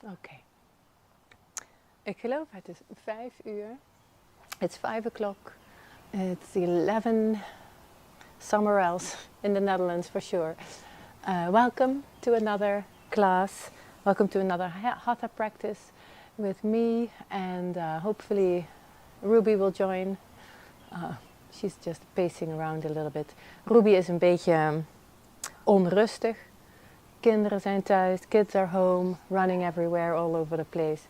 Oké. Ik geloof het is 5 uur. It's 5 o'clock. It's 11 somewhere else in the Netherlands for sure. Welcome to another class. Welcome to another Hatha practice with me, and hopefully Ruby will join. She's just pacing around a little bit. Ruby is een beetje onrustig. Kinderen zijn thuis, kids are home, running everywhere, all over the place.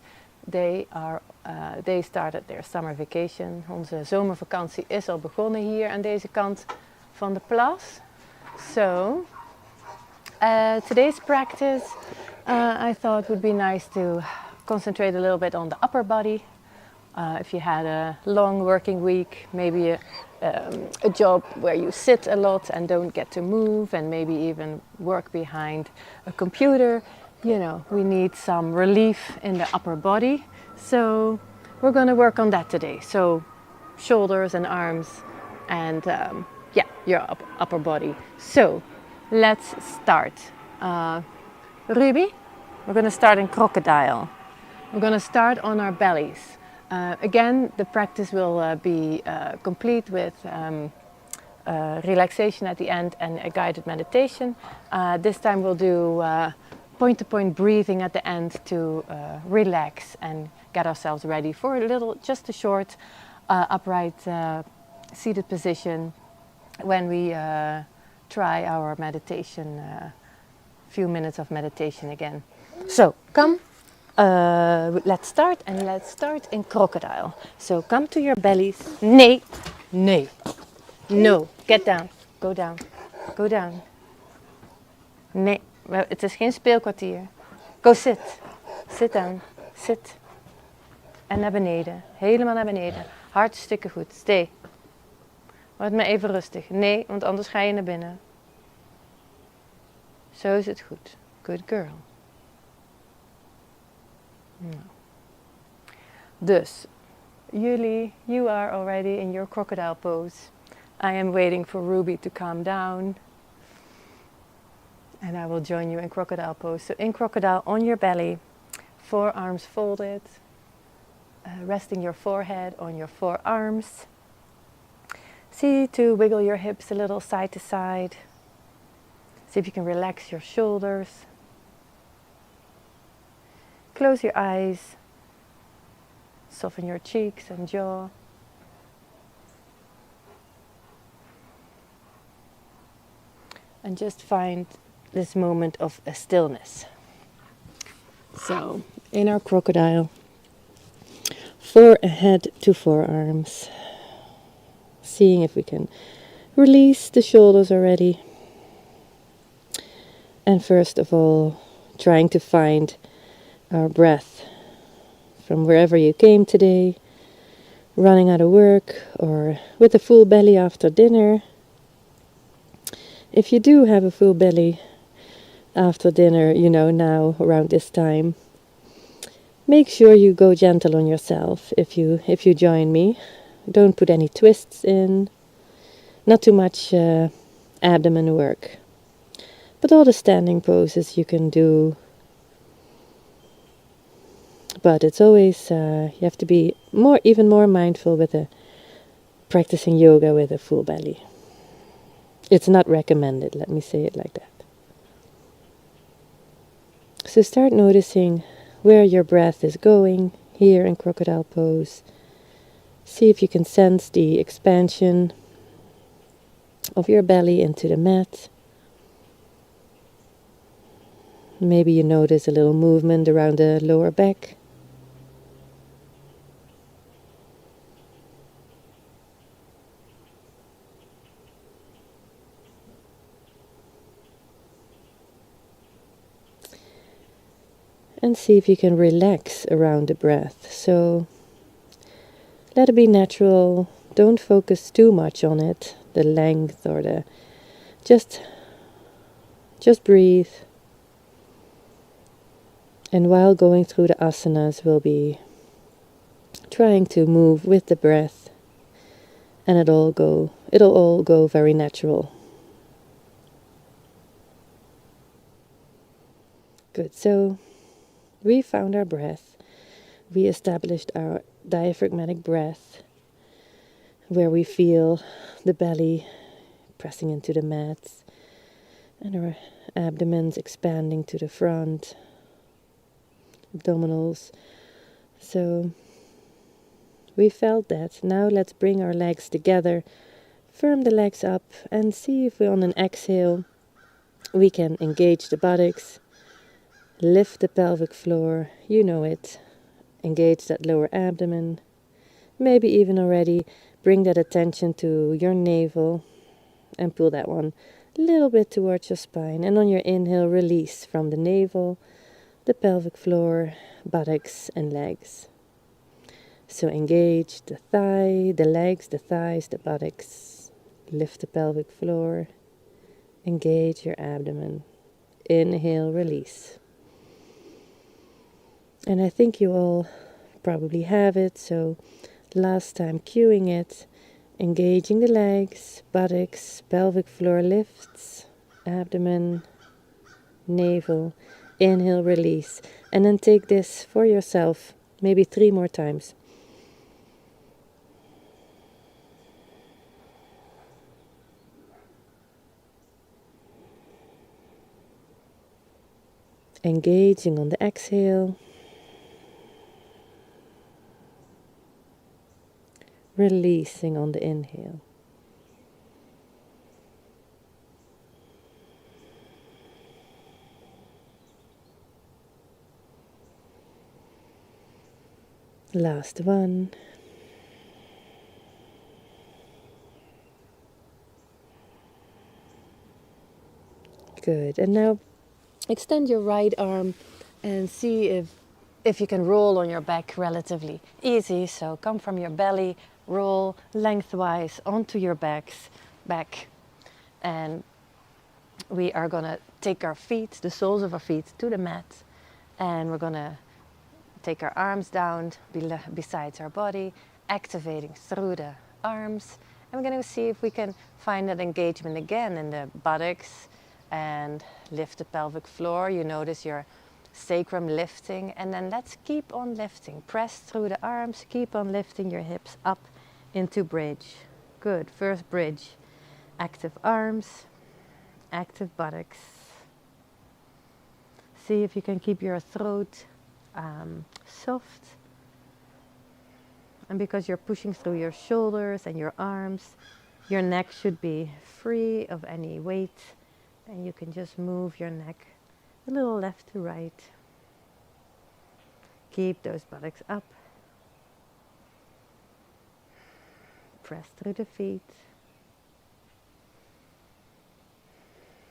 They started their summer vacation. Onze zomervakantie is al begonnen hier aan deze kant van de plas. So, today's practice, I thought would be nice to concentrate a little bit on the upper body. If you had a long working week, maybe a job where you sit a lot and don't get to move, and maybe even work behind a computer, you know, we need some relief in the upper body. So we're going to work on that today. So shoulders and arms and your upper body. So let's start. Ruby, we're going to start in crocodile. We're going to start on our bellies. Again, the practice will be complete with relaxation at the end and a guided meditation. This time we'll do point-to-point breathing at the end to relax and get ourselves ready for just a short upright seated position when we try our meditation, few minutes of meditation again. So, come. Let's start, and let's start in crocodile. So come to your bellies. Nee, nee, no. Get down. Go down. Go down. Nee, het is geen speelkwartier. Go sit. Sit down. Sit. En naar beneden. Helemaal naar beneden. Hartstikke goed. Stay. Word maar even rustig. Nee, want anders ga je naar binnen. Zo is het goed. Good girl. Nou. Dus, you are already in your crocodile pose. I am waiting for Ruby to calm down. And I will join you in crocodile pose. So in crocodile, on your belly, forearms folded, resting your forehead on your forearms. See to wiggle your hips a little side to side. See if you can relax your shoulders. Close your eyes, soften your cheeks and jaw. And just find this moment of a stillness. So, in our crocodile, forehead to forearms. Seeing if we can release the shoulders already. And first of all, trying to find our breath from wherever you came today, running out of work or with a full belly after dinner. If you do have a full belly after dinner, you know, now around this time, make sure you go gentle on yourself if you join me. Don't put any twists in, not too much abdomen work. But all the standing poses you can do. But it's always, you have to be even more mindful with practicing yoga with a full belly. It's not recommended, let me say it like that. So start noticing where your breath is going here in crocodile pose. See if you can sense the expansion of your belly into the mat. Maybe you notice a little movement around the lower back. And see if you can relax around the breath. So let it be natural. Don't focus too much on it, the length or the just breathe. And while going through the asanas, we'll be trying to move with the breath, and it'll all go very natural. Good. So we found our breath. We established our diaphragmatic breath, where we feel the belly pressing into the mats and our abdomens expanding to the front, abdominals. So we felt that. Now let's bring our legs together, firm the legs up, and see if we on an exhale we can engage the buttocks, lift the pelvic floor, you know it, engage that lower abdomen, maybe even already bring that attention to your navel and pull that one a little bit towards your spine, and on your inhale release from the navel, the pelvic floor, buttocks and legs. So engage the thigh, the legs, the thighs, the buttocks, lift the pelvic floor, engage your abdomen, inhale, release. And I think you all probably have it, so last time cueing it, engaging the legs, buttocks, pelvic floor lifts, abdomen, navel, inhale, release. And then take this for yourself, maybe 3 more times. Engaging on the exhale, releasing on the inhale. Last one. Good. And now extend your right arm and see if you can roll on your back relatively easy. So come from your belly, roll lengthwise onto your back. And we are going to take our feet, the soles of our feet, to the mat. And we're going to take our arms down besides our body, activating through the arms. And we're going to see if we can find that engagement again in the buttocks and lift the pelvic floor. You notice your sacrum lifting, and then let's keep on lifting. Press through the arms, keep on lifting your hips up into bridge. Good. First bridge. Active arms, active buttocks. See if you can keep your throat soft. And because you're pushing through your shoulders and your arms, your neck should be free of any weight. And you can just move your neck a little left to right. Keep those buttocks up. Press through the feet.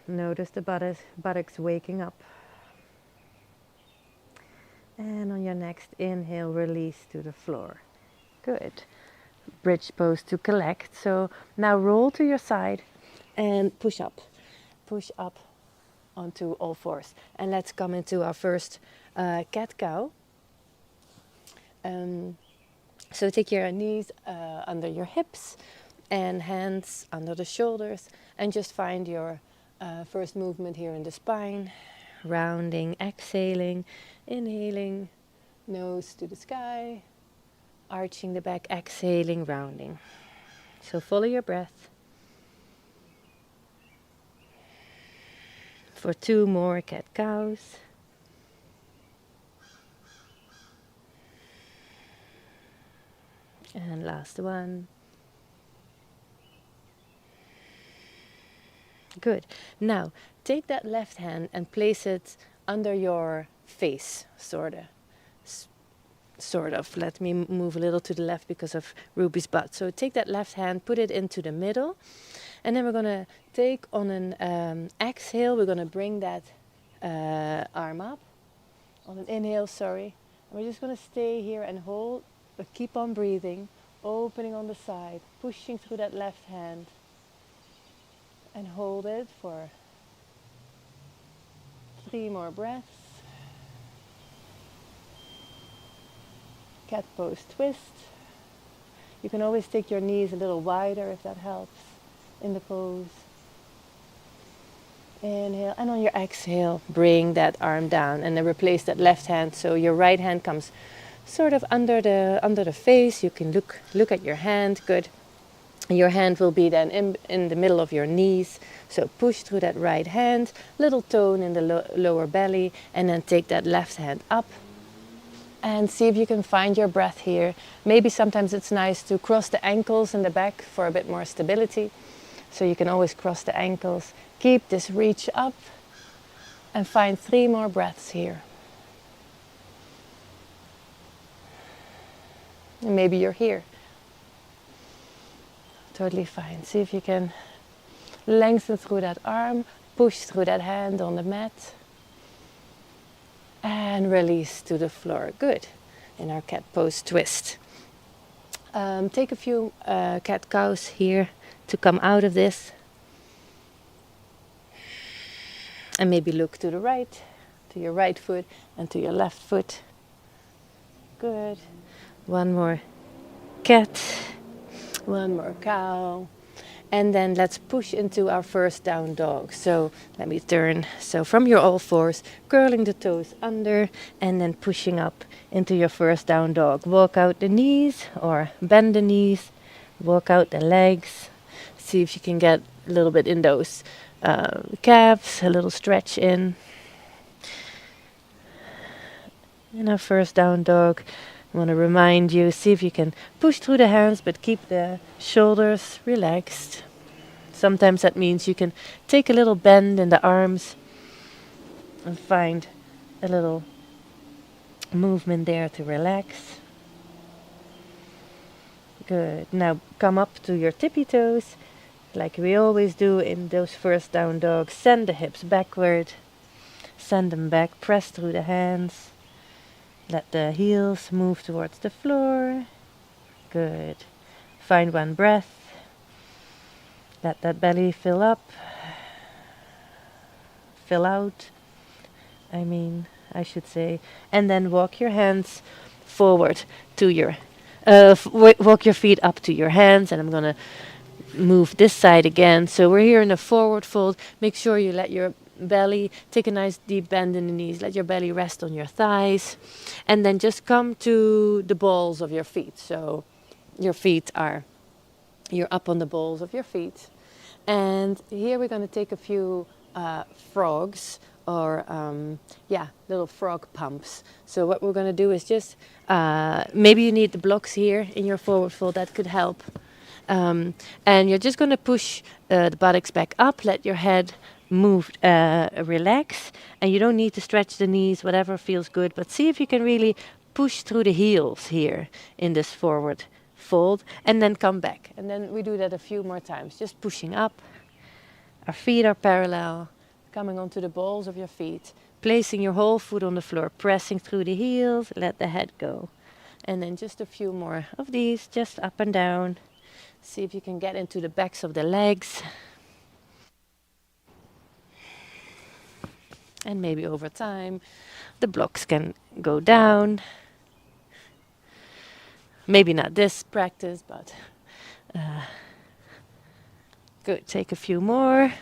Notice the buttocks waking up. And on your next inhale, release to the floor. Good. Bridge pose to collect. So now roll to your side and push up. Push up onto all fours. And let's come into our first cat-cow. So take your knees under your hips and hands under the shoulders, and just find your first movement here in the spine. Rounding, exhaling, inhaling, nose to the sky, arching the back, exhaling, rounding. So follow your breath. For 2 more cat-cows. And last one. Good. Now, take that left hand and place it under your face, sort of. Let me move a little to the left because of Ruby's butt. So take that left hand, put it into the middle. And then we're going to take on an exhale, we're going to bring that arm up. On an inhale, sorry. And we're just going to stay here and hold, but keep on breathing, opening on the side, pushing through that left hand. And hold it for 3 more breaths. Cat pose twist. You can always take your knees a little wider if that helps in the pose. Inhale, and on your exhale, bring that arm down and then replace that left hand. So your right hand comes sort of under the face. You can look at your hand. Good. Your hand will be then in the middle of your knees. So push through that right hand, little tone in the lower belly, and then take that left hand up. And see if you can find your breath here. Maybe sometimes it's nice to cross the ankles in the back for a bit more stability. So you can always cross the ankles. Keep this reach up and find 3 more breaths here. And maybe you're here. Totally fine. See if you can lengthen through that arm, push through that hand on the mat. And release to the floor. Good. In our cat pose twist. Take a few cat cows here to come out of this. And maybe look to the right, to your right foot and to your left foot. Good. One more cat. One more cow. And then let's push into our first down dog. So let me turn. So from your all fours, curling the toes under and then pushing up into your first down dog. Walk out the knees or bend the knees. Walk out the legs. See if you can get a little bit in those calves, a little stretch in. In our first down dog, I want to remind you, see if you can push through the hands, but keep the shoulders relaxed. Sometimes that means you can take a little bend in the arms and find a little movement there to relax. Good. Now come up to your tippy toes, like we always do in those first down dogs. Send the hips backward, send them back, press through the hands. Let the heels move towards the floor. Good. Find one breath. Let that belly fill up. Fill out. I should say. And then walk your hands forward to your... walk your feet up to your hands. And I'm going to move this side again. So we're here in a forward fold. Make sure you let your belly, take a nice deep bend in the knees, let your belly rest on your thighs, and then just come to the balls of your feet. So your feet are, you're up on the balls of your feet, and here we're going to take a few frogs or little frog pumps. So what we're going to do is just maybe you need the blocks here in your forward fold, that could help, and you're just going to push the buttocks back up, let your head move, relax, and you don't need to stretch the knees, whatever feels good, but see if you can really push through the heels here in this forward fold, and then come back. And then we do that a few more times, just pushing up. Our feet are parallel, coming onto the balls of your feet, placing your whole foot on the floor, pressing through the heels, let the head go. And then just a few more of these, just up and down. See if you can get into the backs of the legs. And maybe over time, the blocks can go down. Maybe not this practice, but good. Take a few more.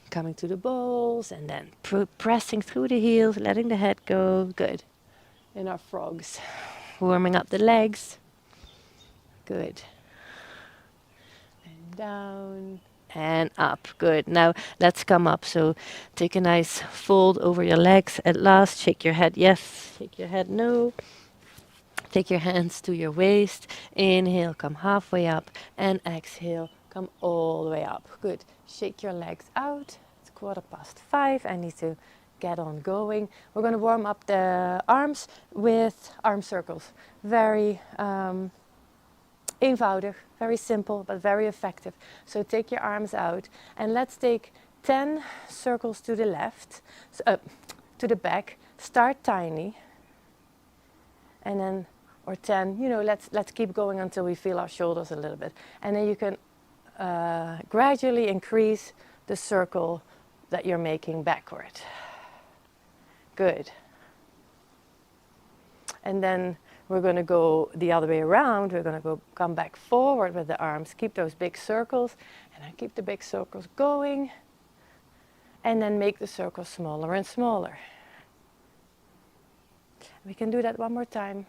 Coming to the balls and then pressing through the heels, letting the head go. Good. In our frogs. Warming up the legs. Good. And down. And up. Good. Now let's come up. So take a nice fold over your legs. At last, shake your head yes. Shake your head no. Take your hands to your waist. Inhale, come halfway up. And exhale, come all the way up. Good. Shake your legs out. It's 5:15. I need to get on going. We're going to warm up the arms with arm circles. Very eenvoudig, very simple, but very effective. So take your arms out and let's take 10 circles to the left, to the back. Start tiny, and then, or 10, let's keep going until we feel our shoulders a little bit. And then you can gradually increase the circle that you're making backward. Good. And then we're going to go the other way around. We're going to come back forward with the arms. Keep those big circles, and then keep the big circles going. And then make the circles smaller and smaller. We can do that one more time.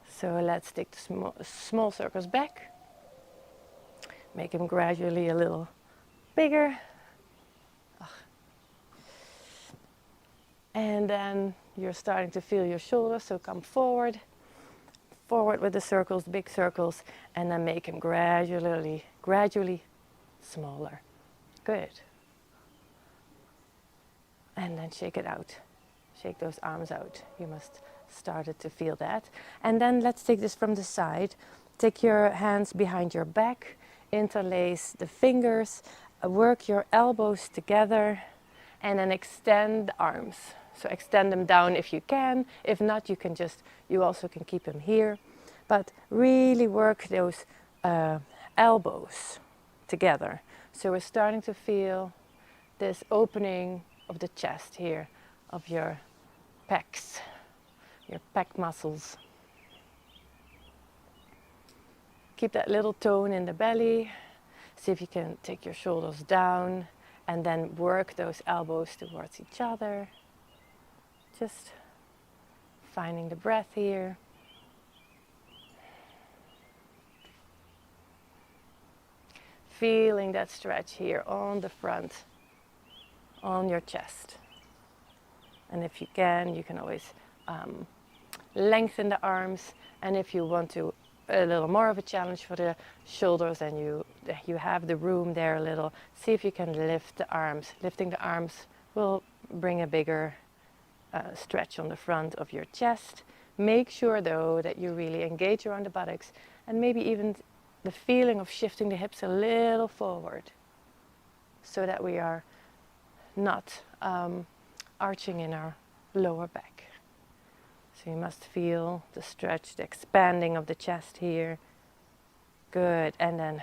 So let's take the small circles back. Make them gradually a little bigger. And then you're starting to feel your shoulders, so come forward. Forward with the circles, big circles, and then make them gradually smaller. Good. And then shake it out. Shake those arms out. You must started to feel that. And then let's take this from the side. Take your hands behind your back, interlace the fingers, work your elbows together, and then extend the arms. So extend them down if you can. If not, you also can keep them here. But really work those elbows together. So we're starting to feel this opening of the chest here, of your pecs, your pec muscles. Keep that little tone in the belly. See if you can take your shoulders down and then work those elbows towards each other. Just finding the breath here. Feeling that stretch here on the front, on your chest. And if you can always lengthen the arms. And if you want to, a little more of a challenge for the shoulders and you have the room there a little, see if you can lift the arms. Lifting the arms will bring a bigger stretch on the front of your chest. Make sure though that you really engage around the buttocks and maybe even the feeling of shifting the hips a little forward so that we are not arching in our lower back. So you must feel the stretch, the expanding of the chest here. Good. And then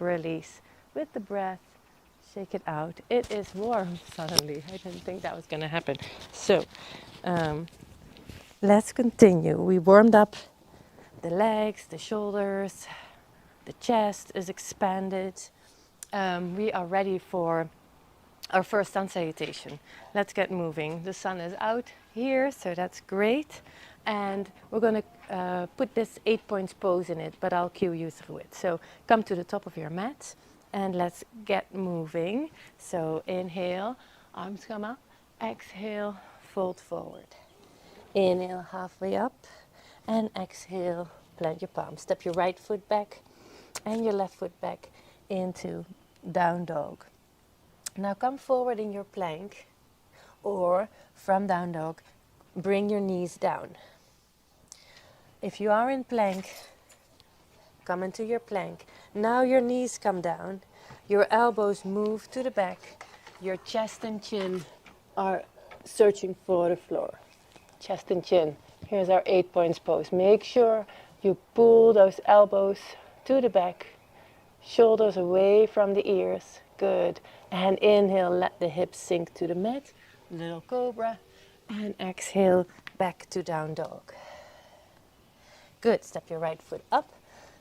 release with the breath. Shake it out. It is warm suddenly. I didn't think that was going to happen. So let's continue. We warmed up the legs, the shoulders, the chest is expanded. We are ready for our first sun salutation. Let's get moving. The sun is out here, so that's great. And we're going to put this 8 points pose in it, but I'll cue you through it. So come to the top of your mat and let's get moving. So inhale, arms come up. Exhale, fold forward. Inhale, halfway up. And exhale, plant your palms. Step your right foot back and your left foot back into down dog. Now come forward in your plank, or from down dog, bring your knees down. If you are in plank, come into your plank. Now your knees come down, your elbows move to the back, your chest and chin are searching for the floor. Chest and chin. Here's our 8 points pose. Make sure you pull those elbows to the back, shoulders away from the ears. Good. And inhale, let the hips sink to the mat. Little cobra. And exhale, back to down dog. Good. Step your right foot up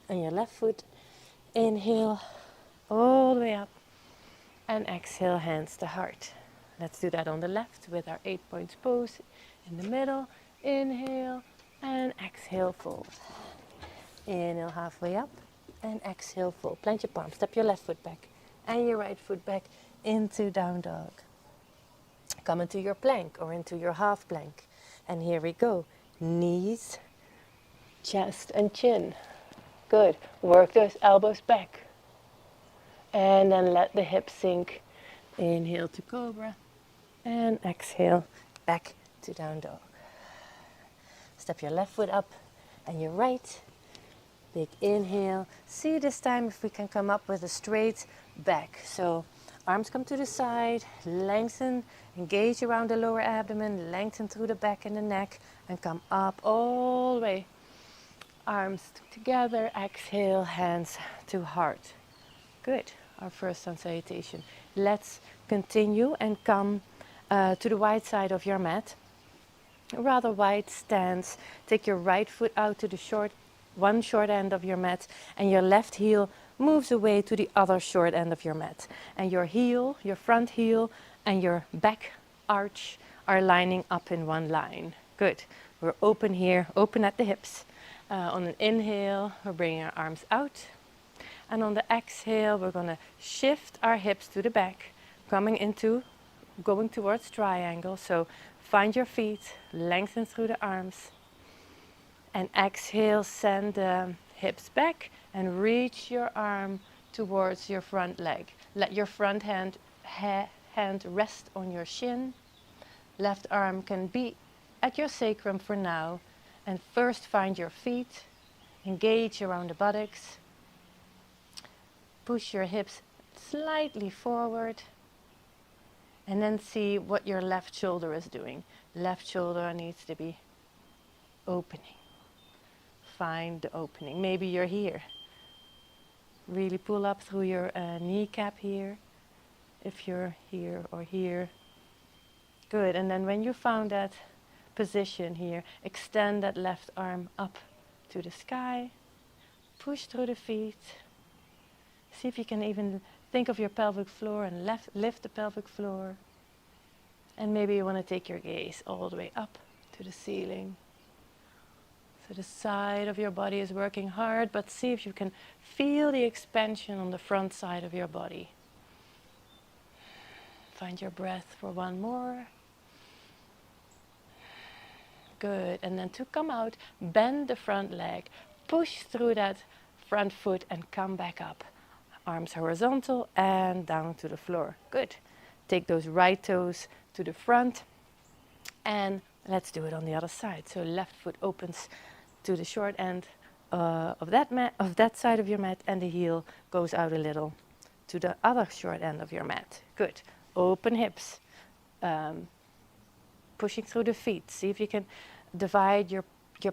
and your left foot. Inhale, all the way up. And exhale, hands to heart. Let's do that on the left with our 8 points pose. In the middle, inhale and exhale, fold. Inhale, halfway up and exhale, fold. Plant your palms. Step your left foot back and your right foot back into down dog. Come into your plank or into your half plank. And here we go. Knees, chest and chin. Good. Work those elbows back. And then let the hips sink. Inhale to cobra. And exhale back to down dog. Step your left foot up and your right. Big inhale. See this time if we can come up with a straight back. So arms come to the side, lengthen, engage around the lower abdomen, lengthen through the back and the neck, and come up all the way. Arms together, exhale, hands to heart. Good, our first sun salutation. Let's continue and come to the right side of your mat. rather wide stance. Take your right foot out to the one short end of your mat, and your left heel moves away to the other short end of your mat. And your heel, your front heel, and your back arch are lining up in one line. Good. We're open here, open at the hips. On an inhale, we're bringing our arms out. And on the exhale, we're going to shift our hips to the back, going towards triangle. So find your feet, lengthen through the arms. And exhale, send the hips back and reach your arm towards your front leg. Let your front hand rest on your shin. Left arm can be at your sacrum for now. And first find your feet, engage around the buttocks. Push your hips slightly forward. And then see what your left shoulder is doing. Left shoulder needs to be opening. Find the opening. Maybe you're here. Really pull up through your kneecap here. If you're here or here. Good. And then when you found that position here, extend that left arm up to the sky. Push through the feet. See if you can even think of your pelvic floor and lift the pelvic floor. And maybe you want to take your gaze all the way up to the ceiling. So the side of your body is working hard, but see if you can feel the expansion on the front side of your body. Find your breath for one more. Good. And then to come out, bend the front leg. Push through that front foot and come back up. Arms horizontal and down to the floor. Good. Take those right toes to the front. And let's do it on the other side. So left foot opens to the short end of that side of your mat, and the heel goes out a little to the other short end of your mat. Good. Open hips. Pushing through the feet. See if you can divide your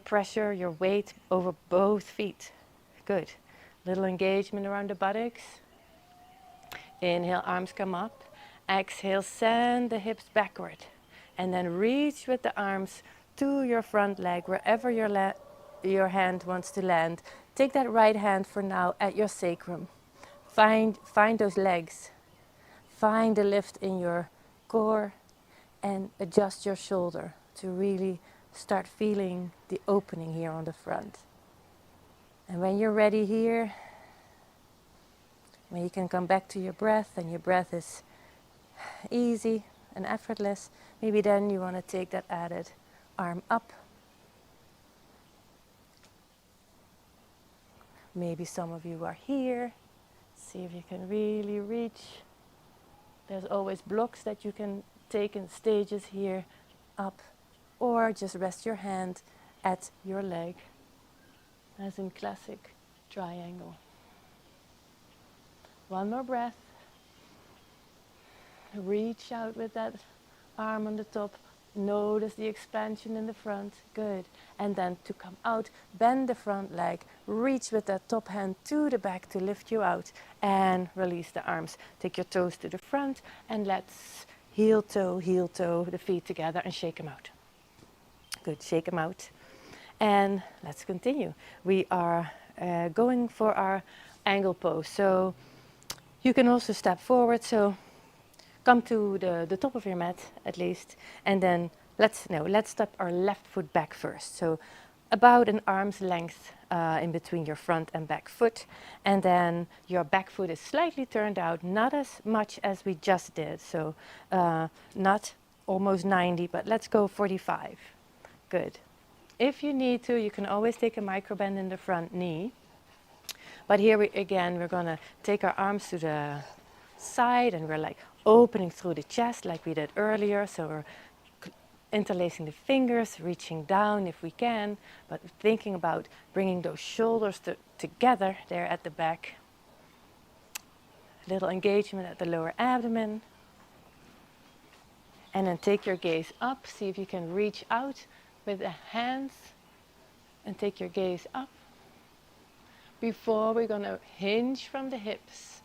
pressure, your weight over both feet. Good. Little engagement around the buttocks. Inhale, arms come up. Exhale, send the hips backward. And then reach with the arms to your front leg, wherever your hand wants to land. Take that right hand for now at your sacrum. Find those legs. Find the lift in your core and adjust your shoulder to really start feeling the opening here on the front. And when you're ready here, when you can come back to your breath and your breath is easy and effortless, maybe then you want to take that added arm up. Maybe some of you are here. See if you can really reach. There's always blocks that you can take in stages here up, or just rest your hand at your leg, as in classic triangle. One more breath. Reach out with that arm on the top. Notice the expansion in the front. Good. And then to come out, bend the front leg. Reach with that top hand to the back to lift you out. And release the arms. Take your toes to the front. And let's heel toe, the feet together and shake them out. Good. Shake them out. And let's continue. We are going for our angle pose. So you can also step forward. So come to the top of your mat at least, and then let's step our left foot back first. So about an arm's length in between your front and back foot, and then your back foot is slightly turned out, not as much as we just did. So not almost 90, but let's go 45. Good. If you need to, you can always take a micro bend in the front knee. But here we're going to take our arms to the side, and we're like opening through the chest like we did earlier. So we're interlacing the fingers, reaching down if we can, but thinking about bringing those shoulders together there at the back. Little engagement at the lower abdomen. And then take your gaze up. See if you can reach out with the hands and take your gaze up. Before we're going to hinge from the hips.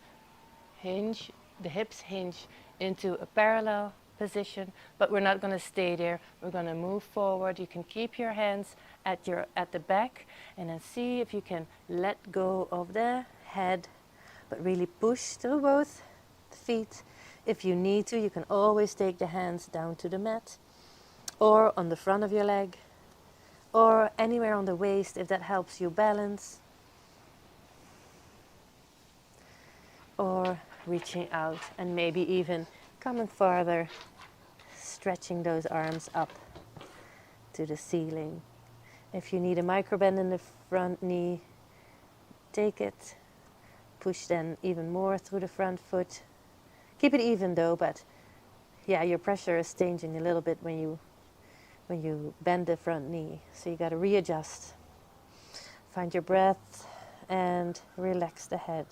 The hips hinge into a parallel position, but we're not going to stay there. We're going to move forward. You can keep your hands at the back, and then see if you can let go of the head, but really push through both feet. If you need to, you can always take the hands down to the mat, or on the front of your leg, or anywhere on the waist if that helps you balance, or reaching out and maybe even coming farther, stretching those arms up to the ceiling. If you need a micro bend in the front knee, take it. Push then even more through the front foot. Keep it even though, but yeah, your pressure is changing a little bit when you bend the front knee. So you got to readjust. Find your breath and relax the head.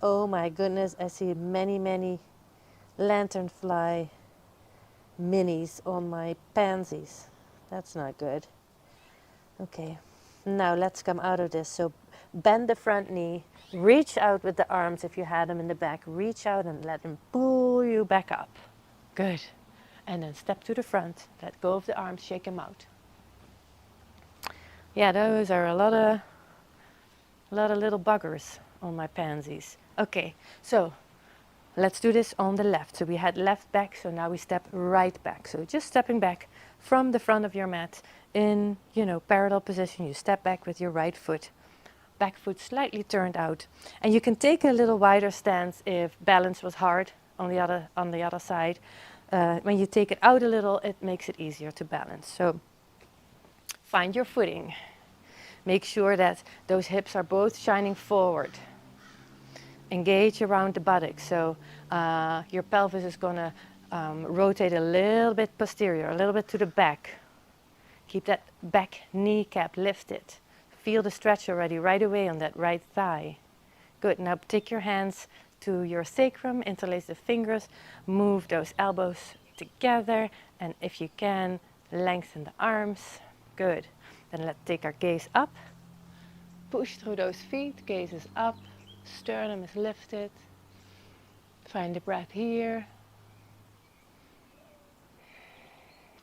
Oh my goodness, I see many, many lanternfly minis on my pansies. That's not good. Okay, now let's come out of this. So bend the front knee, reach out with the arms if you had them in the back. Reach out and let them pull you back up. Good. And then step to the front. Let go of the arms, shake them out. Yeah, those are a lot of little buggers on my pansies. Okay, so let's do this on the left. So we had left back, so now we step right back. So just stepping back from the front of your mat in, parallel position. You step back with your right foot. Back foot slightly turned out. And you can take a little wider stance if balance was hard on the other side. When you take it out a little, it makes it easier to balance. So find your footing. Make sure that those hips are both shining forward. Engage around the buttocks. So your pelvis is going to rotate a little bit posterior, a little bit to the back. Keep that back kneecap lifted. Feel the stretch already right away on that right thigh. Good. Now take your hands to your sacrum, interlace the fingers, move those elbows together, and if you can, lengthen the arms. Good. Then let's take our gaze up. Push through those feet, gaze is up, sternum is lifted. Find the breath here.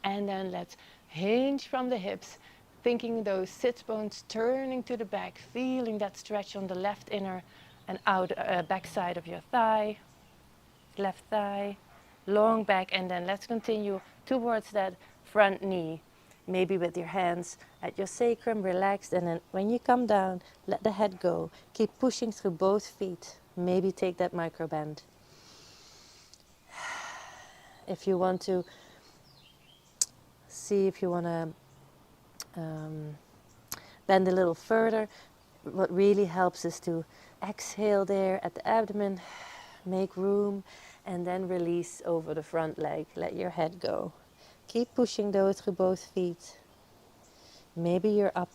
And then let's hinge from the hips, thinking those sits bones turning to the back, feeling that stretch on the left inner and out back side of your thigh, left thigh, long back, and then let's continue towards that front knee, maybe with your hands at your sacrum, relaxed, and then when you come down, let the head go. Keep pushing through both feet. Maybe take that micro bend. If you want to see if you want to bend a little further, what really helps is to exhale there at the abdomen, make room, and then release over the front leg. Let your head go. Keep pushing those through both feet. Maybe you're up,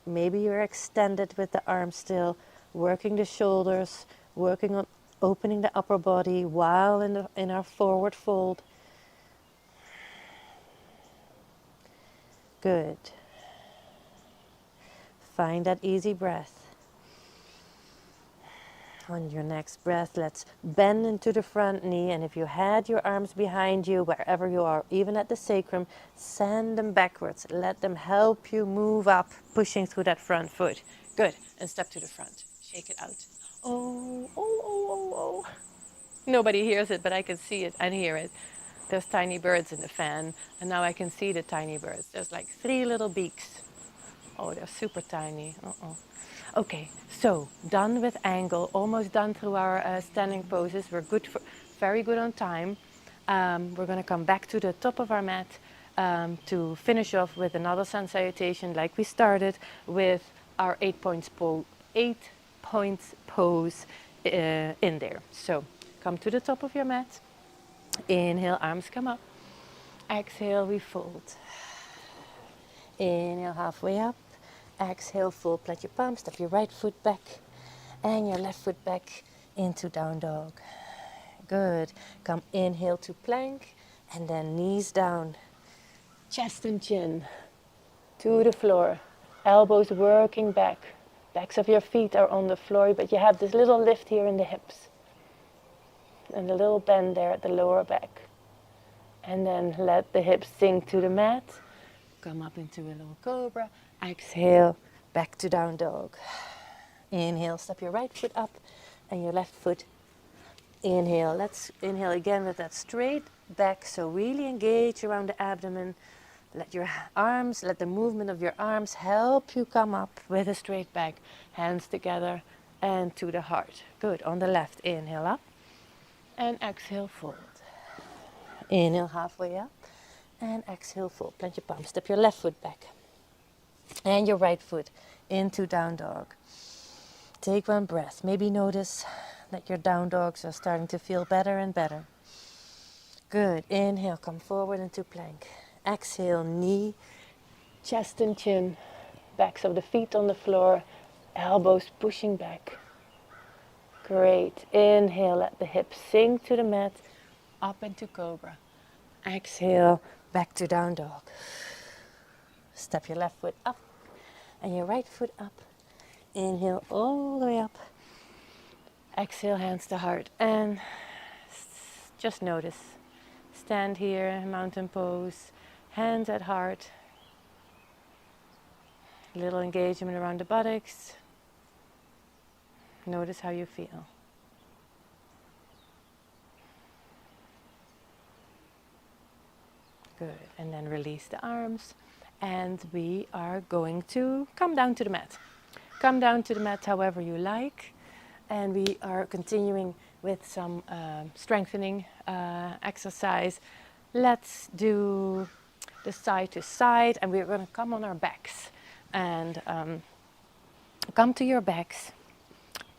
maybe you're extended with the arms still, working the shoulders, working on opening the upper body while in our forward fold. Good. Find that easy breath. On your next breath, let's bend into the front knee, and if you had your arms behind you, wherever you are, even at the sacrum, send them backwards. Let them help you move up, pushing through that front foot. Good. And step to the front. Shake it out. Oh, oh, oh, oh, oh. Nobody hears it, but I can see it and hear it. There's tiny birds in the fan, and now I can see the tiny birds. There's like 3 little beaks. Oh, they're super tiny. Okay, so done with angle, almost done through our standing poses. We're very good on time. We're going to come back to the top of our mat to finish off with another sun salutation like we started with our 8 points pose in there. So come to the top of your mat. Inhale, arms come up. Exhale, we fold. Inhale, halfway up. Exhale, fold, plant your palms, step your right foot back and your left foot back into down dog. Good. Come inhale to plank and then knees down, chest and chin to the floor. Elbows working back. Backs of your feet are on the floor, but you have this little lift here in the hips and a little bend there at the lower back. And then let the hips sink to the mat. Come up into a little cobra. Exhale, back to down dog. Inhale, step your right foot up and your left foot. Inhale, let's inhale again with that straight back. So really engage around the abdomen. Let your arms, let the movement of your arms help you come up with a straight back. Hands together and to the heart. Good. On the left, inhale up and exhale, fold. Inhale halfway up and exhale, fold. Plant your palms. Step your left foot back and your right foot into down dog. Take one breath. Maybe notice that your down dogs are starting to feel better and better. Good. Inhale, come forward into plank. Exhale, knee, chest and chin, backs of the feet on the floor, elbows pushing back. Great. Inhale, let the hips sink to the mat, up into cobra. Exhale, back to down dog. Step your left foot up and your right foot up. Inhale all the way up. Exhale, hands to heart. And just notice. Stand here, mountain pose, hands at heart. Little engagement around the buttocks. Notice how you feel. Good. And then release the arms. And we are going to come down to the mat. Come down to the mat however you like. And we are continuing with some strengthening exercise. Let's do the side to side, and we're going to come on our backs. And come to your backs.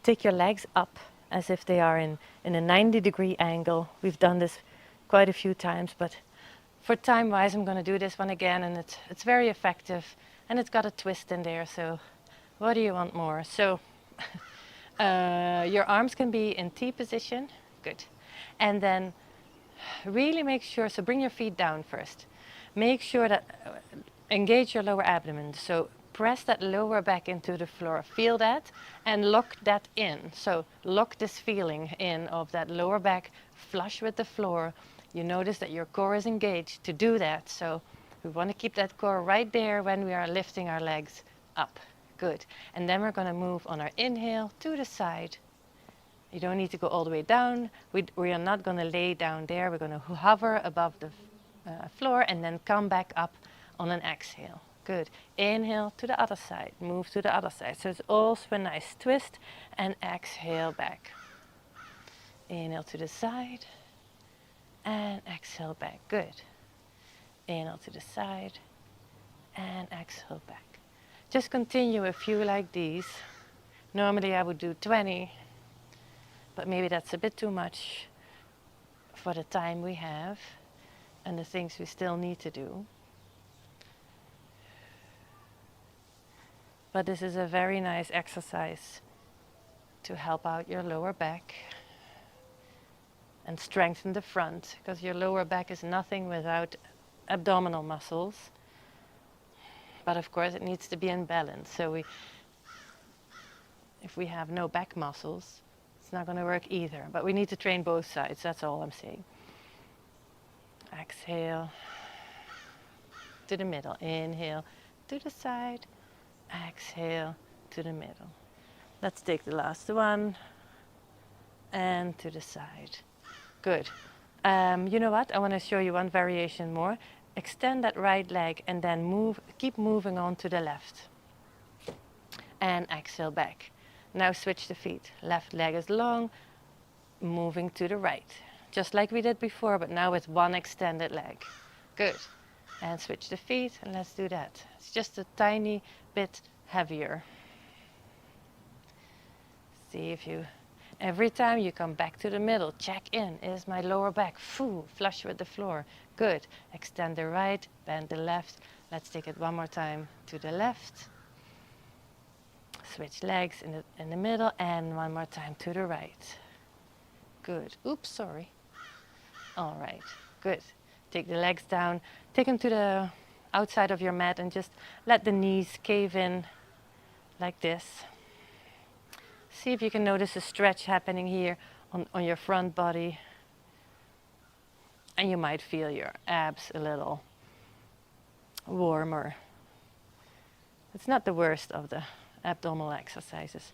Take your legs up as if they are in a 90-degree angle. We've done this quite a few times, but for time-wise, I'm going to do this one again, and it's very effective, and it's got a twist in there. So, what do you want more? So. Your arms can be in T position, good. And then really make sure, so bring your feet down first. Make sure that, engage your lower abdomen. So press that lower back into the floor, feel that, and lock that in. So lock this feeling in of that lower back flush with the floor. You notice that your core is engaged to do that. So we want to keep that core right there when we are lifting our legs up. Good. And then we're going to move on our inhale to the side. You don't need to go all the way down. We are not going to lay down there. We're going to hover above the floor and then come back up on an exhale. Good. Inhale to the other side. Move to the other side. So it's also a nice twist. And exhale back. Inhale to the side. And exhale back. Good. Inhale to the side. And exhale back. Just continue a few like these. Normally I would do 20, but maybe that's a bit too much for the time we have and the things we still need to do. But this is a very nice exercise to help out your lower back and strengthen the front, because your lower back is nothing without abdominal muscles. But of course it needs to be in balance. So if we have no back muscles, it's not going to work either. But we need to train both sides, that's all I'm saying. Exhale to the middle. Inhale to the side. Exhale to the middle. Let's take the last one. And to the side. Good. You know what? I want to show you one variation more. Extend that right leg and then keep moving on to the left. And exhale back. Now switch the feet. Left leg is long, moving to the right. Just like we did before, but now with one extended leg. Good. And switch the feet, and let's do that. It's just a tiny bit heavier. See if you, every time you come back to the middle, check in. Is my lower back flush with the floor? Good. Extend the right, bend the left. Let's take it one more time to the left. Switch legs in the middle, and one more time to the right. Good. Oops, sorry. All right. Good. Take the legs down. Take them to the outside of your mat and just let the knees cave in like this. See if you can notice a stretch happening here on your front body. And you might feel your abs a little warmer. It's not the worst of the abdominal exercises.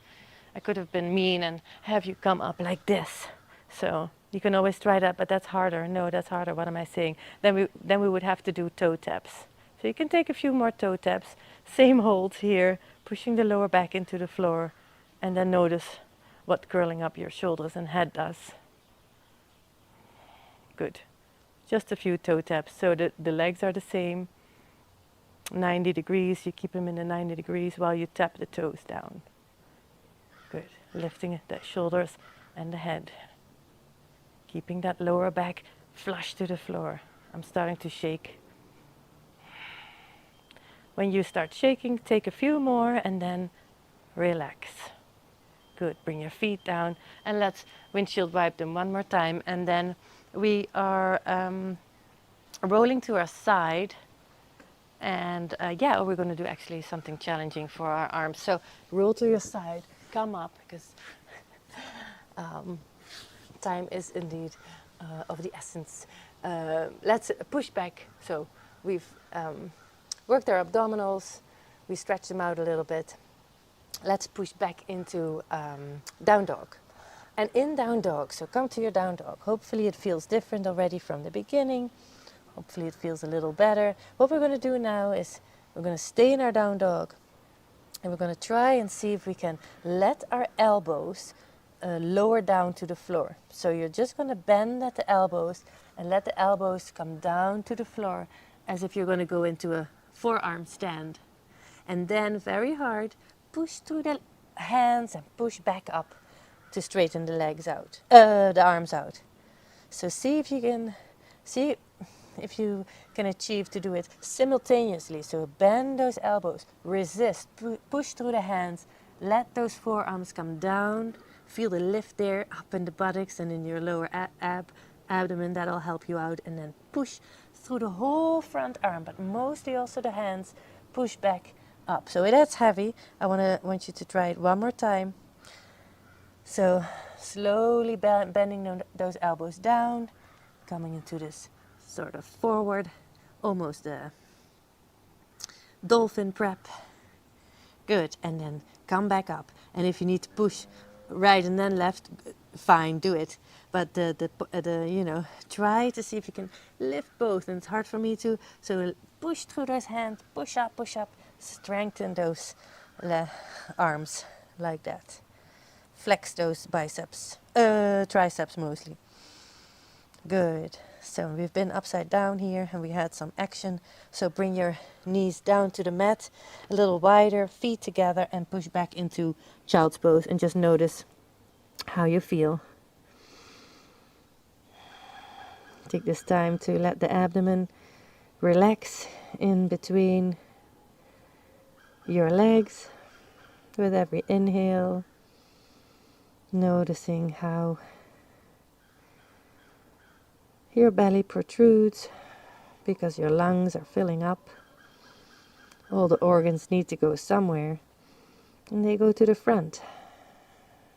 I could have been mean and have you come up like this. So you can always try that, but that's harder. No, that's harder. What am I saying? Then we would have to do toe taps. So you can take a few more toe taps. Same hold here, pushing the lower back into the floor, and then notice what curling up your shoulders and head does. Good. Just a few toe taps so that the legs are the same. 90 degrees, you keep them in the 90 degrees while you tap the toes down. Good. Lifting the shoulders and the head. Keeping that lower back flush to the floor. I'm starting to shake. When you start shaking, take a few more and then relax. Good. Bring your feet down and let's windshield wipe them one more time. And then we are rolling to our side. And we're going to do actually something challenging for our arms. So roll to your side, come up, because time is indeed of the essence. Let's push back. So we've worked our abdominals, we stretch them out a little bit. Let's push back into down dog. And in down dog, so come to your down dog. Hopefully it feels different already from the beginning. Hopefully it feels a little better. What we're going to do now is we're going to stay in our down dog and we're going to try and see if we can let our elbows lower down to the floor. So you're just going to bend at the elbows and let the elbows come down to the floor as if you're going to go into a forearm stand. And then very hard, push through the hands and push back up to straighten the legs out, the arms out. So see if you can achieve to do it simultaneously. So bend those elbows, resist, push through the hands, let those forearms come down, feel the lift there up in the buttocks and in your lower abdomen. That'll help you out. And then push through the whole front arm, but mostly also the hands, push back up. So that's heavy. I want you to try it one more time. So slowly bending those elbows down, coming into this sort of forward, almost a dolphin prep. Good. And then come back up. And if you need to push right and then left, fine, do it. But try to see if you can lift both. And it's hard for me to. So push through those hands, push up, strengthen those arms like that. Flex those biceps, triceps mostly. Good. So we've been upside down here and we had some action. So bring your knees down to the mat, a little wider, feet together, and push back into child's pose and just notice how you feel. Take this time to let the abdomen relax in between your legs with every inhale, noticing how your belly protrudes because your lungs are filling up. All the organs need to go somewhere, and they go to the front,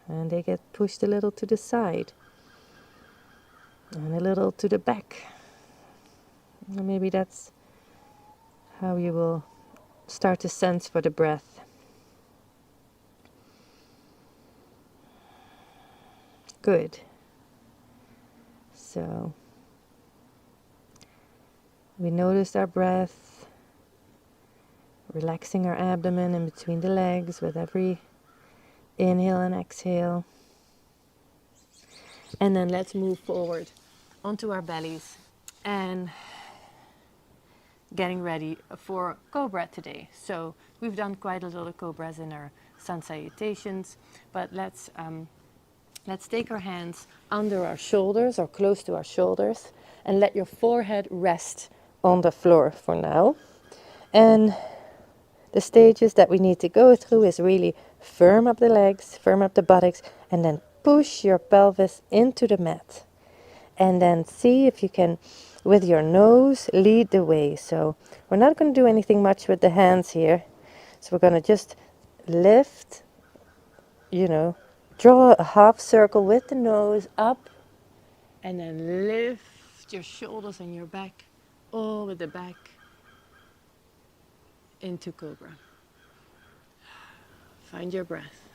and they get pushed a little to the side, and a little to the back. And maybe that's how you will start to sense for the breath. Good. So we noticed our breath, relaxing our abdomen in between the legs with every inhale and exhale. And then let's move forward onto our bellies and getting ready for Cobra today. So we've done quite a lot of Cobras in our sun salutations, but let's take our hands under our shoulders or close to our shoulders and let your forehead rest on the floor for now. And the stages that we need to go through is really firm up the legs, firm up the buttocks, and then push your pelvis into the mat. And then see if you can, with your nose, lead the way. So we're not going to do anything much with the hands here. So we're going to just lift, draw a half circle with the nose up, and then lift lift your shoulders and your back, all with the back into Cobra. Find your breath.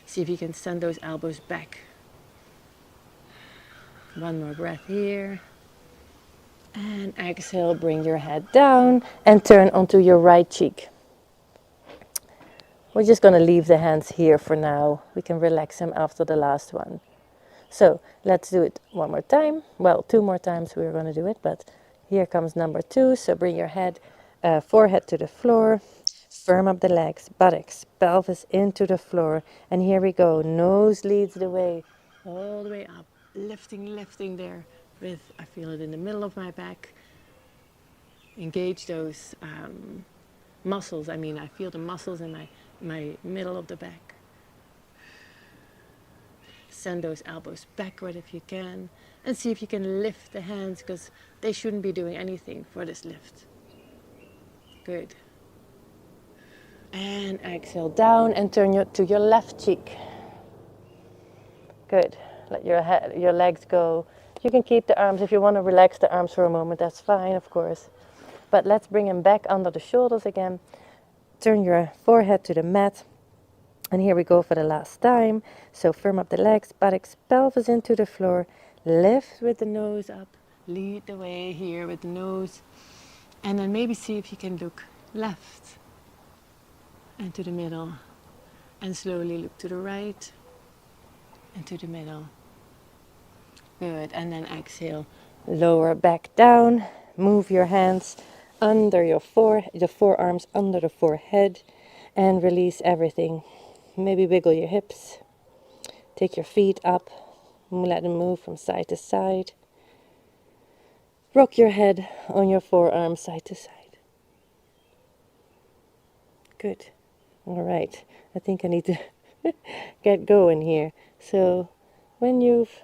See if you can send those elbows back. One more breath here. And exhale, bring your head down and turn onto your right cheek. We're just going to leave the hands here for now. We can relax them after the last one. So let's do it one more time. Well, 2 more times we're going to do it, but here comes number 2. So bring your head, forehead to the floor. Firm up the legs, buttocks, pelvis into the floor. And here we go. Nose leads the way, all the way up. Lifting there. I feel it in the middle of my back. Engage those muscles. I feel the muscles in my middle of the back. Send those elbows backward if you can. And see if you can lift the hands, because they shouldn't be doing anything for this lift. Good. And exhale down and turn to your left cheek. Good. Let your legs go. You can keep the arms. If you want to relax the arms for a moment, that's fine, of course. But let's bring them back under the shoulders again. Turn your forehead to the mat. And here we go for the last time. So firm up the legs, buttocks, pelvis into the floor. Lift with the nose up. Lead the way here with the nose. And then maybe see if you can look left and to the middle. And slowly look to the right and to the middle. Good. And then exhale. Lower back down. Move your hands under your the forearms under the forehead. And release everything. Maybe wiggle your hips. Take your feet up. Let them move from side to side. Rock your head on your forearms side to side. Good. All right. I think I need to get going here. So when you've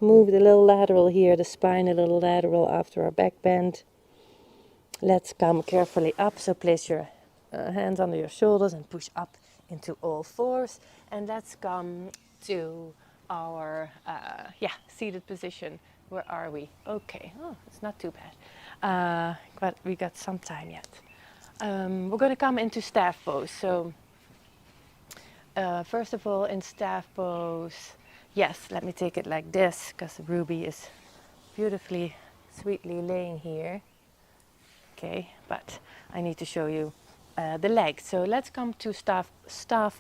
moved a little lateral here, the spine a little lateral after our back bend, let's come carefully up. So place your hands under your shoulders and push up into all fours. And let's come to our seated position. Where are we? Okay. Oh, it's not too bad. But we got some time yet. We're going to come into staff pose. So first of all, in staff pose, yes, let me take it like this, because Ruby is beautifully, sweetly laying here. Okay, but I need to show you the legs. So let's come to staff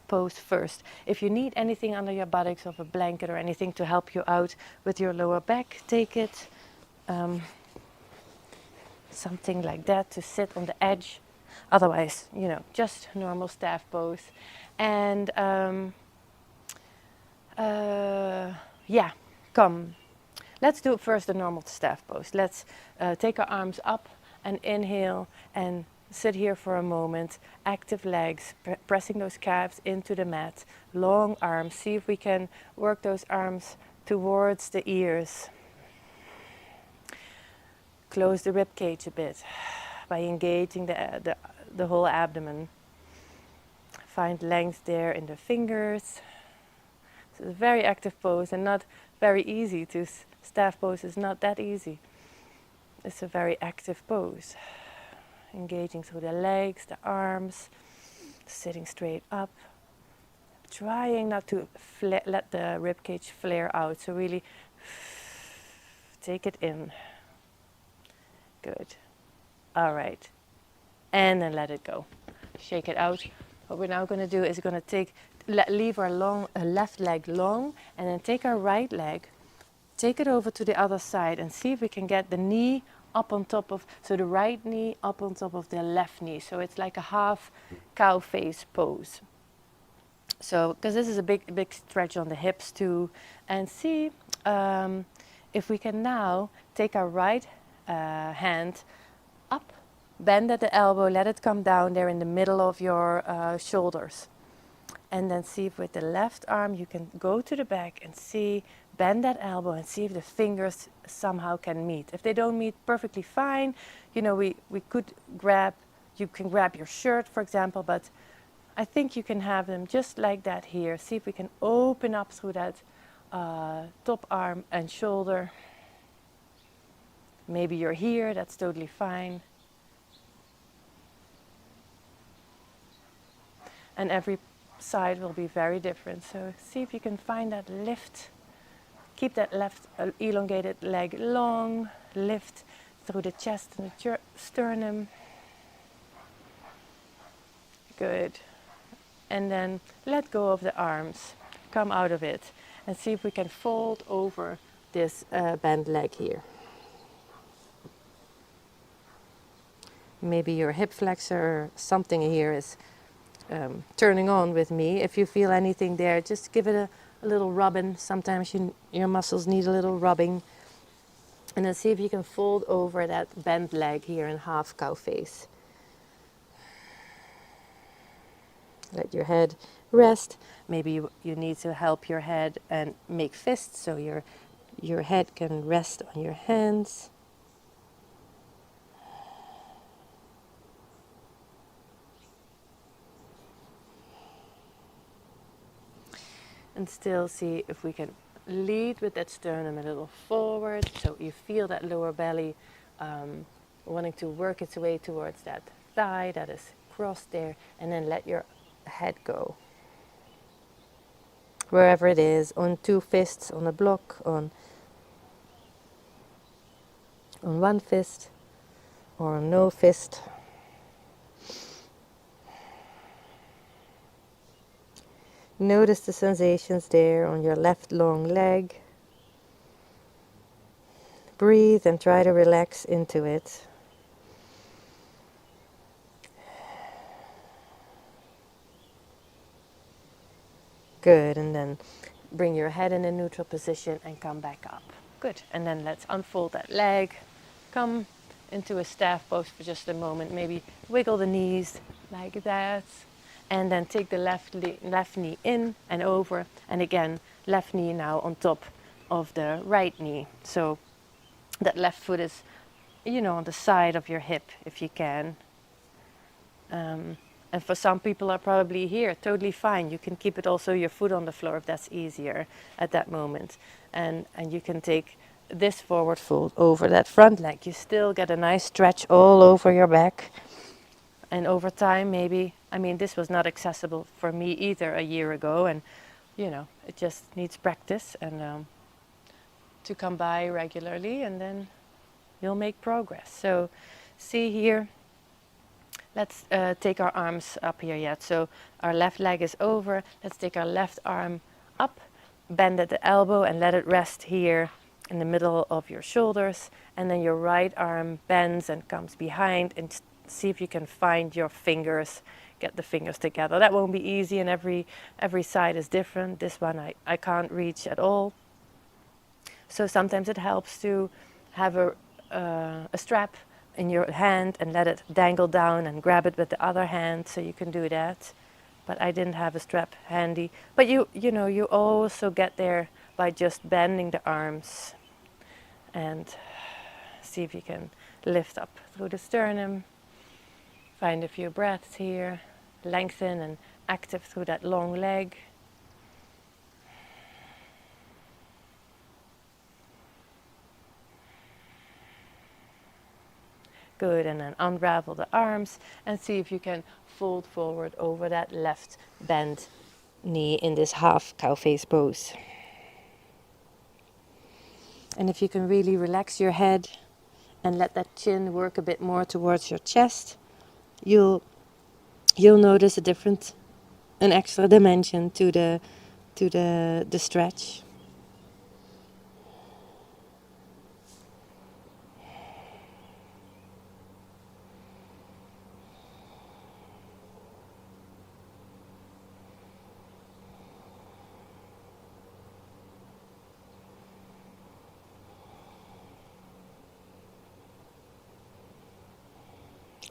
pose first. If you need anything under your buttocks, of a blanket or anything to help you out with your lower back, take it. Something like that to sit on the edge. Otherwise, just normal staff pose. And come. Let's do first the normal staff pose. Let's take our arms up and inhale and sit here for a moment. Active legs, pressing those calves into the mat. Long arms. See if we can work those arms towards the ears. Close the rib cage a bit by engaging the whole abdomen. Find length there in the fingers. So it's a very active pose and not very easy to staff pose is not that easy. It's a very active pose. Engaging through the legs, the arms, sitting straight up. Trying not to let the rib cage flare out. So really take it in. Good. All right. And then let it go. Shake it out. What we're now going to do is going to leave our left leg long, and then take our right leg, take it over to the other side, and see if we can get the knee up on top of, so the right knee up on top of the left knee. So it's like a half cow face pose. So, because this is a big stretch on the hips too. And see if we can now take our right hand up, bend at the elbow, let it come down there in the middle of your shoulders. And then see if with the left arm you can go to the back and bend that elbow and see if the fingers somehow can meet. If they don't meet, perfectly fine. We could you can grab your shirt, for example, but I think you can have them just like that here. See if we can open up through that top arm and shoulder. Maybe you're here, that's totally fine. And every side will be very different. So see if you can find that lift. Keep that left elongated leg long. Lift through the chest and the sternum. Good. And then let go of the arms. Come out of it. And see if we can fold over this bent leg here. Maybe your hip flexor or something here is turning on with me. If you feel anything there, just give it a little rubbing. Sometimes your muscles need a little rubbing. And then see if you can fold over that bent leg here in half cow face. Let your head rest. Maybe you need to help your head and make fists so your head can rest on your hands. And still see if we can lead with that sternum a little forward, so you feel that lower belly wanting to work its way towards that thigh that is crossed there, and then let your head go. Wherever it is, on two fists, on a block, on one fist, or no fist. Notice the sensations there on your left long leg. Breathe and try to relax into it. Good, and then bring your head in a neutral position and come back up. Good, and then let's unfold that leg. Come into a staff pose for just a moment. Maybe wiggle the knees like that. And then take the left knee in and over. And again, left knee now on top of the right knee. So that left foot is, on the side of your hip if you can. And for some people are probably here, totally fine. You can keep it also your foot on the floor if that's easier at that moment. And you can take this forward fold over that front leg. You still get a nice stretch all over your back. And over time, maybe, this was not accessible for me either a year ago. And, it just needs practice and to come by regularly, and then you'll make progress. So see here, let's take our arms up here yet. So our left leg is over. Let's take our left arm up, bend at the elbow and let it rest here in the middle of your shoulders. And then your right arm bends and comes behind, and see if you can find your fingers, get the fingers together. That won't be easy, and every side is different. This one I can't reach at all. So sometimes it helps to have a strap in your hand and let it dangle down and grab it with the other hand, so you can do that. But I didn't have a strap handy. But you also get there by just bending the arms, and see if you can lift up through the sternum. Find a few breaths here, lengthen and active through that long leg. Good, and then unravel the arms and see if you can fold forward over that left bent knee in this half cow face pose. And if you can really relax your head and let that chin work a bit more towards your chest, you'll notice an extra dimension to the stretch.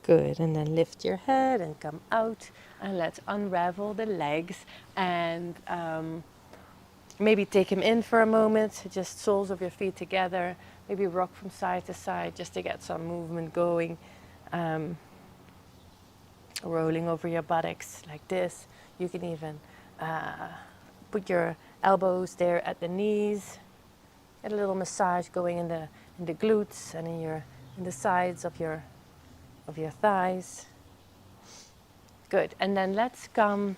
Good, and then lift your head and come out, and let's unravel the legs and maybe take them in for a moment, just soles of your feet together, maybe rock from side to side just to get some movement going, rolling over your buttocks like this. You can even put your elbows there at the knees. Get a little massage going in the glutes and in the sides of your thighs. Good. And then let's come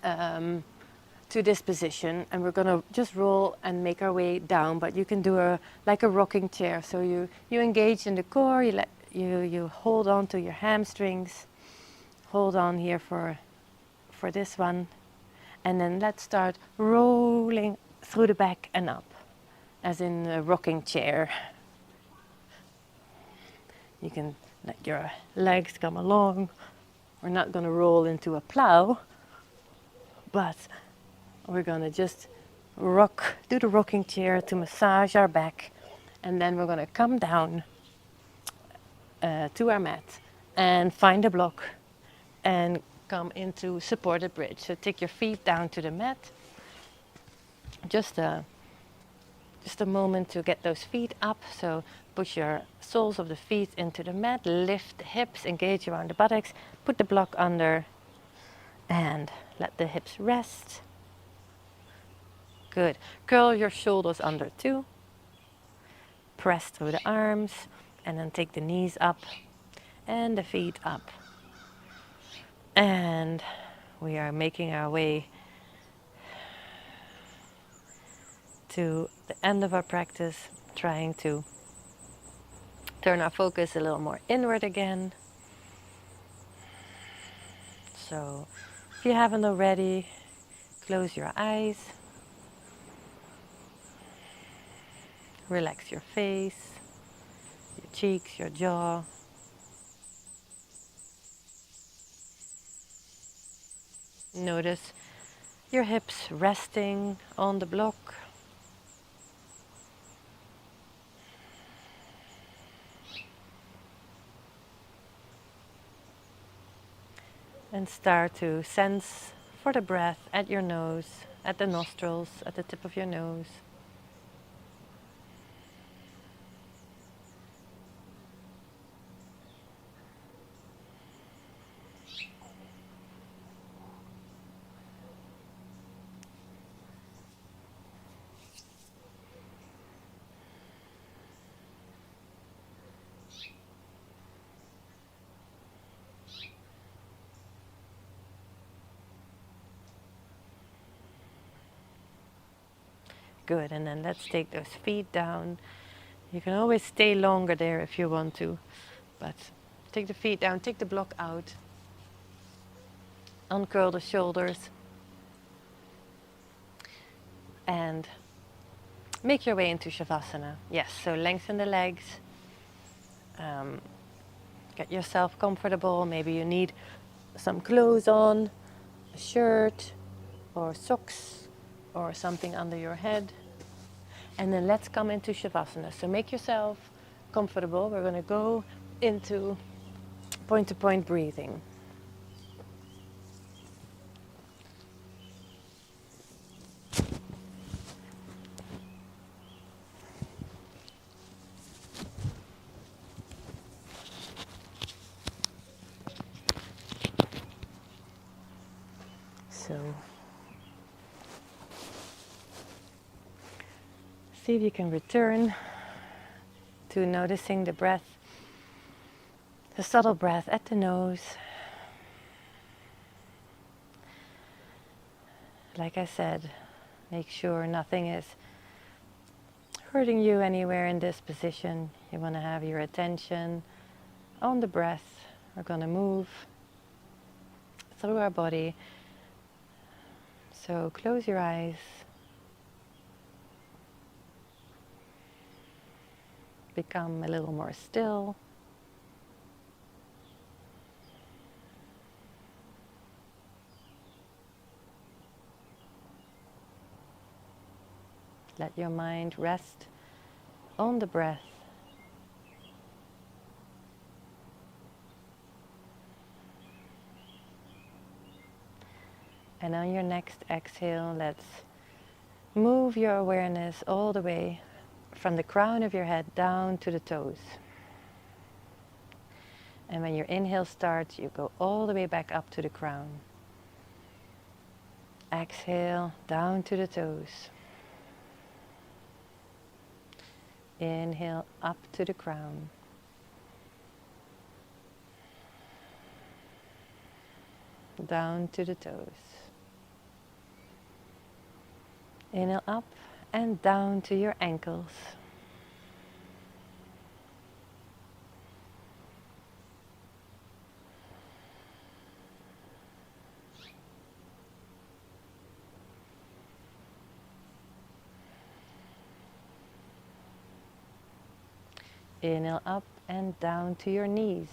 to this position, and we're going to just roll and make our way down, but you can do like a rocking chair. So you engage in the core, you hold on to your hamstrings, hold on here for this one, and then let's start rolling through the back and up, as in a rocking chair. You can let your legs come along. We're not going to roll into a plow, but we're going to just do the rocking chair to massage our back, and then we're going to come down to our mat and find a block and come into supported bridge. So take your feet down to the mat. Just a moment to get those feet up. So push your soles of the feet into the mat, lift the hips, engage around the buttocks, put the block under, and let the hips rest. Good. Curl your shoulders under too. Press through the arms, and then take the knees up and the feet up. And we are making our way to the end of our practice, trying to turn our focus a little more inward again. So if you haven't already, close your eyes. Relax your face, your cheeks, your jaw. Notice your hips resting on the block. And start to sense for the breath at your nose, at the nostrils, at the tip of your nose. Good, and then let's take those feet down. You can always stay longer there if you want to, but take the feet down, take the block out, uncurl the shoulders, and make your way into Shavasana. Yes, so lengthen the legs, get yourself comfortable. Maybe you need some clothes on, a shirt or socks or something under your head. And then let's come into Shavasana. So make yourself comfortable. We're going to go into point-to-point breathing. So see if you can return to noticing the breath, the subtle breath at the nose. Like I said, make sure nothing is hurting you anywhere in this position. You want to have your attention on the breath. We're going to move through our body. So close your eyes. Become a little more still. Let your mind rest on the breath. And on your next exhale, let's move your awareness all the way from the crown of your head down to the toes. And when your inhale starts, you go all the way back up to the crown. Exhale down to the toes. Inhale up to the crown. Down to the toes. Inhale up and down to your ankles. Inhale up and down to your knees.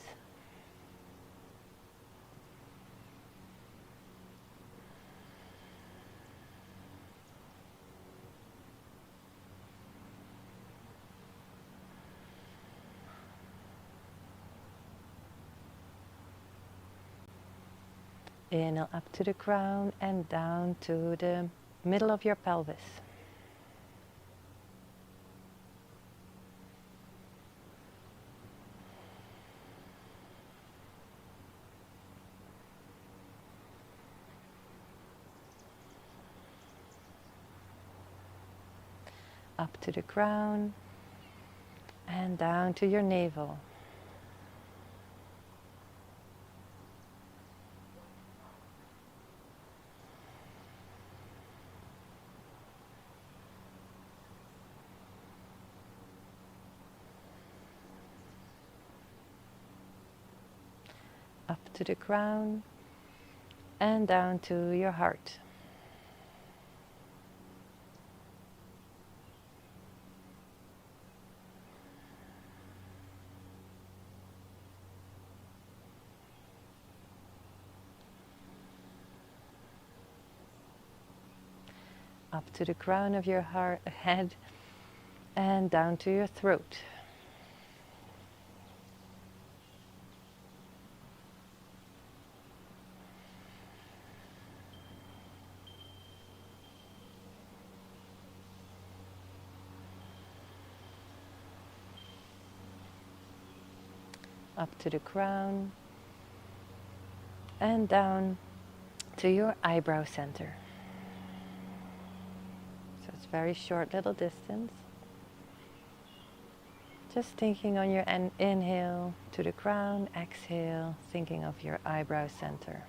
Inhale up to the crown and down to the middle of your pelvis. Up to the crown and down to your navel. Up to the crown and down to your heart. Up to the crown of your head and down to your throat. Up to the crown and down to your eyebrow center. So it's very short little distance. Just thinking on your inhale to the crown, exhale, thinking of your eyebrow center.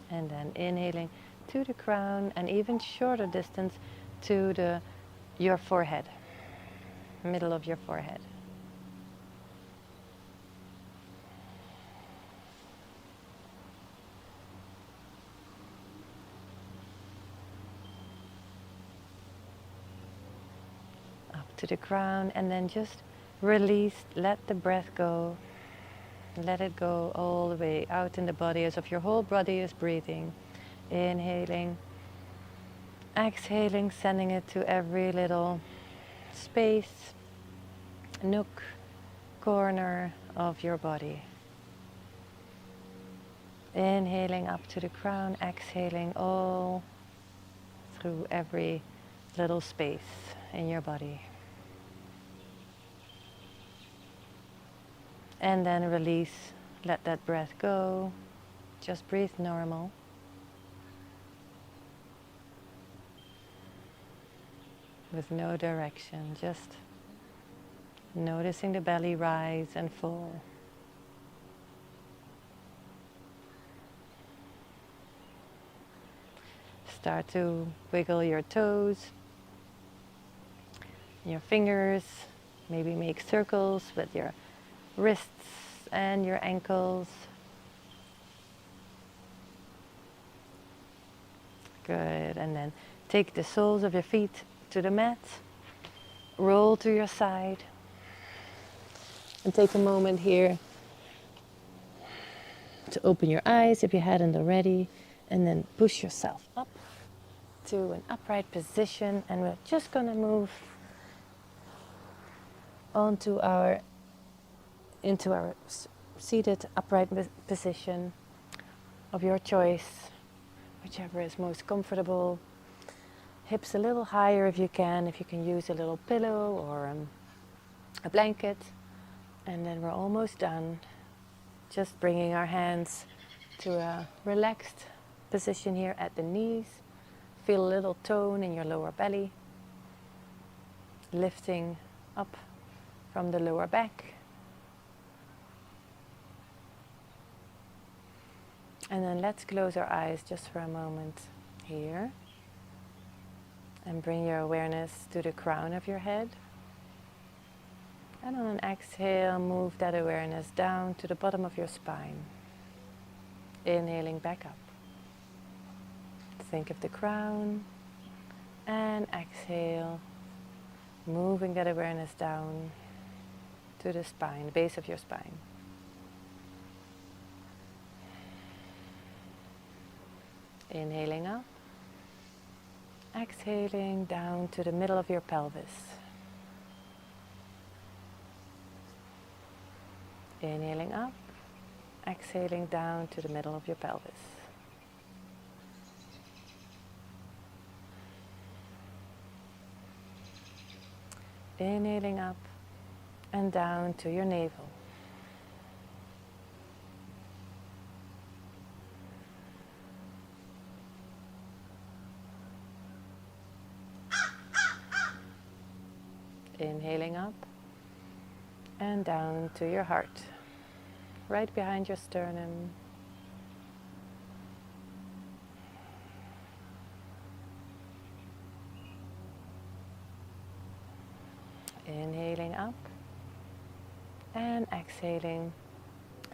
And then inhaling to the crown and even shorter distance to your forehead, middle of your forehead. Up to the crown and then just release, let the breath go. Let it go all the way out in the body as if your whole body is breathing. Inhaling, exhaling, sending it to every little space, nook, corner of your body. Inhaling up to the crown, exhaling all through every little space in your body. And then release, let that breath go, just breathe normal. With no direction, just noticing the belly rise and fall. Start to wiggle your toes, your fingers, maybe make circles with your wrists and your ankles. Good, and then take the soles of your feet to the mat, roll to your side, and take a moment here to open your eyes if you hadn't already, and then push yourself up to an upright position, and we're just going to move into our seated upright position of your choice, whichever is most comfortable. Hips a little higher if you can use a little pillow or a blanket. And then we're almost done. Just bringing our hands to a relaxed position here at the knees. Feel a little tone in your lower belly. Lifting up from the lower back. And then let's close our eyes just for a moment here. And bring your awareness to the crown of your head. And on an exhale, move that awareness down to the bottom of your spine. Inhaling back up. Think of the crown. And exhale, moving that awareness down to the spine, the base of your spine. Inhaling up. Exhaling down to the middle of your pelvis. Inhaling up, exhaling down to the middle of your pelvis. Inhaling up and down to your navel. Inhaling up and down to your heart, right behind your sternum. Inhaling up and exhaling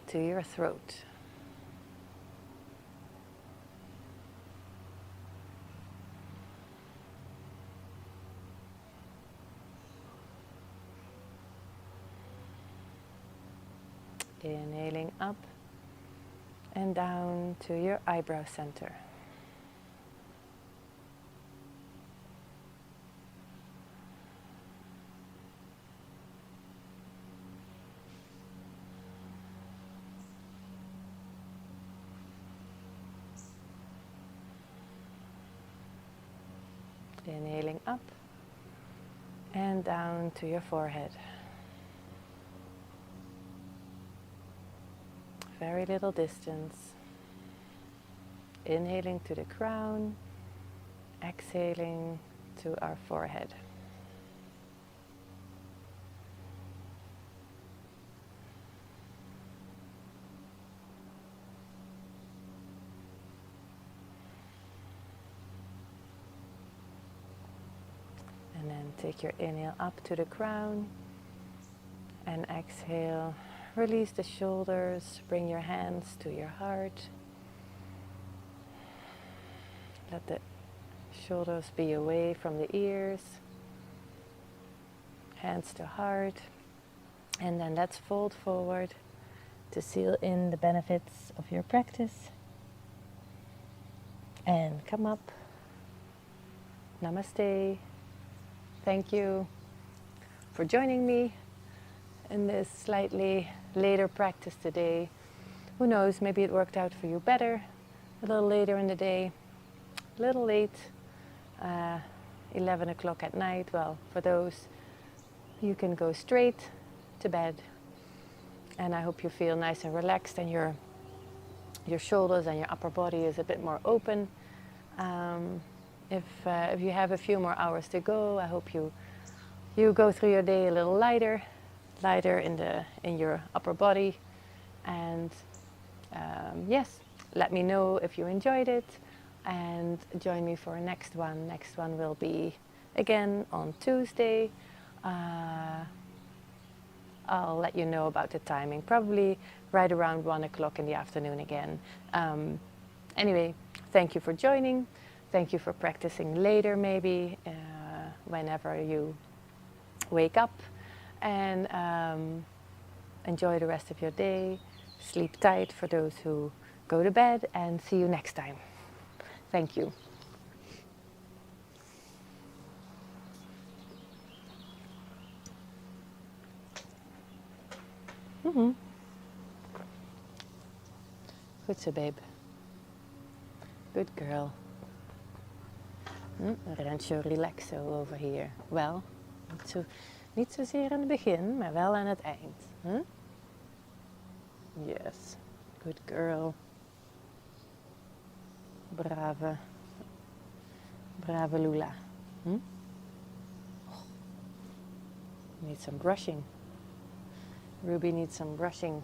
to your throat. Inhaling up and down to your eyebrow center. Inhaling up and down to your forehead. Very little distance. Inhaling to the crown, exhaling to our forehead. And then take your inhale up to the crown and exhale. Release the shoulders, bring your hands to your heart. Let the shoulders be away from the ears. Hands to heart. And then let's fold forward to seal in the benefits of your practice. And come up. Namaste. Thank you for joining me in this slightly later practice today. Who knows, maybe it worked out for you better a little later in the day, a little late, 11 o'clock at night. Well, for those, you can go straight to bed, and I hope you feel nice and relaxed and your shoulders and your upper body is a bit more open. If you have a few more hours to go, I hope you go through your day a little lighter in your upper body. And yes, let me know if you enjoyed it, and join me for a next one. Next one will be again on Tuesday. I'll let you know about the timing, probably right around 1 o'clock in the afternoon again. Anyway, thank you for joining. Thank you for practicing later, maybe whenever you wake up. And enjoy the rest of your day. Sleep tight for those who go to bed, and see you next time. Thank you. Goed zo, babe. Good girl. Rancho relaxo over hier. Wel, niet zozeer in het begin, maar wel aan het eind. Yes, good girl. Brave Lula. Need some brushing. Ruby needs some brushing.